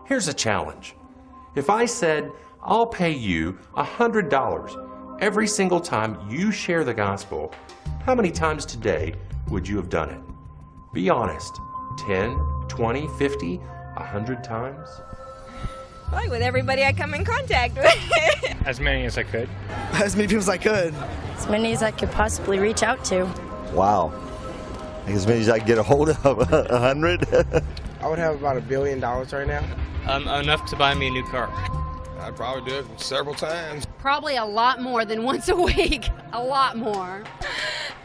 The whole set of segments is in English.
Here's a challenge. If I said, I'll pay you $100 every single time you share the gospel, how many times today would you have done it? Be honest. 10, 20, 50, 100 times? Probably with everybody I come in contact with. As many as I could. As many people as I could. As many as I could possibly reach out to. Wow. As many as I can get a hold of, 100. I would have about $1 billion right now. Enough to buy me a new car. I'd probably do it several times. Probably a lot more than once a week. A lot more.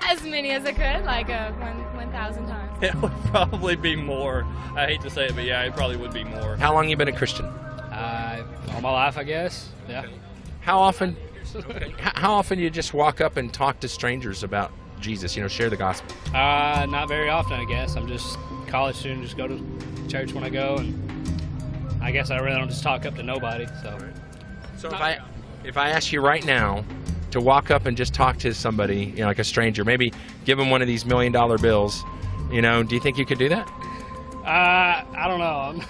As many as I could, like 1,000 times. It would probably be more. I hate to say it, but yeah, it probably would be more. How long you been a Christian? All my life, I guess. Yeah. Okay. How often do you just walk up and talk to strangers about Jesus, share the gospel? Not very often, I guess. I'm just a college student, just go to church when I go, and I guess I really don't just talk up to nobody. So if I ask you right now to walk up and just talk to somebody, like a stranger, maybe give them one of these $1 million bills, do you think you could do that? I don't know.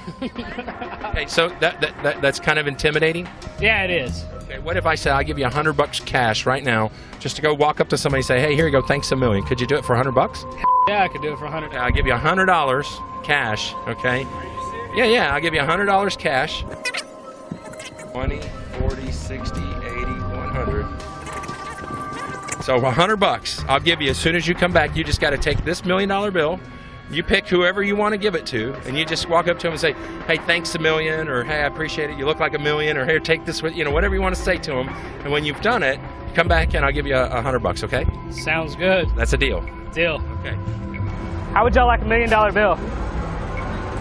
Okay, so that's kind of intimidating? Yeah, it is. Okay, what if I said I'll give you $100 cash right now just to go walk up to somebody and say, hey, here you go, thanks a million. Could you do it for $100? Yeah, I could do it for $100. I'll give you $100 cash, okay? Yeah, I'll give you $100 cash. 20, 40, 60, 80, 100. So $100 I'll give you as soon as you come back. You just got to take this $1 million bill. You pick whoever you want to give it to, and you just walk up to them and say, hey, thanks a million, or hey, I appreciate it. You look like a million, or here, take this with, whatever you want to say to them. And when you've done it, come back and I'll give you $100, okay? Sounds good. That's a deal. Deal. Okay. How would y'all like $1 million bill?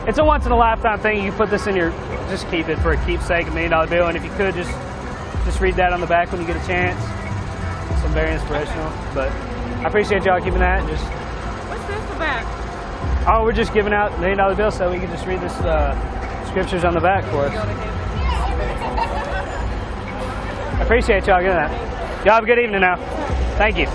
It's a once-in-a-lifetime thing. You put this in just keep it for a keepsake, $1 million bill, and if you could, just read that on the back when you get a chance. It's very inspirational, but I appreciate y'all keeping that. What's this about? Oh, we're just giving out $1 million bills so we can just read this scriptures on the back for us. I appreciate y'all giving that. Y'all have a good evening now. Thank you.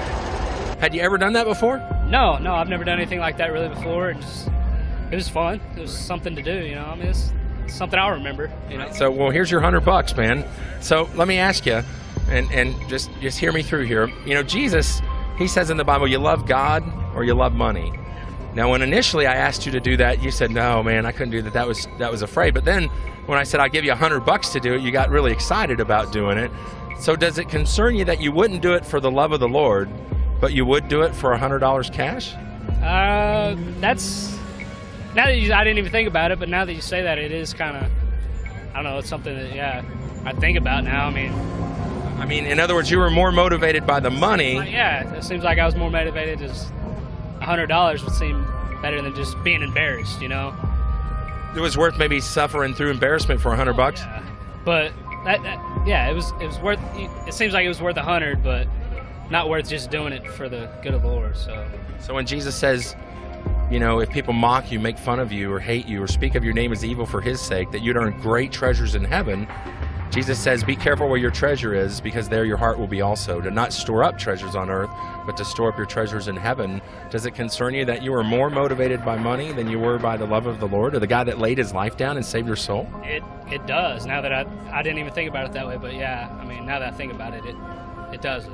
Had you ever done that before? No, I've never done anything like that really before. It was fun. It was something to do, I mean, it's something I'll remember, So, well, here's your $100, man. So let me ask you, and just hear me through here. Jesus, he says in the Bible, you love God or you love money. Now, when initially I asked you to do that, you said, no, man, I couldn't do that. That was afraid. But then when I said I'll give you $100 to do it, you got really excited about doing it. So does it concern you that you wouldn't do it for the love of the Lord, but you would do it for $100 cash? That's... Now that I didn't even think about it, but now that you say that, it is kind of, I don't know, it's something that, I think about now. I mean, in other words, you were more motivated by the money. Yeah, it seems like I was more motivated. Just $100 would seem better than just being embarrassed, It was worth maybe suffering through embarrassment for $100. Yeah. But it was worth. It seems like it was worth 100, but not worth just doing it for the good of the Lord. So when Jesus says, if people mock you, make fun of you, or hate you, or speak of your name as evil for his sake, that you'd earn great treasures in heaven, Jesus says, be careful where your treasure is, because there your heart will be also. To not store up treasures on earth, but to store up your treasures in heaven. Does it concern you that you were more motivated by money than you were by the love of the Lord, or the guy that laid his life down and saved your soul? It does. Now that I didn't even think about it that way, but yeah, I mean, now that I think about it, it does.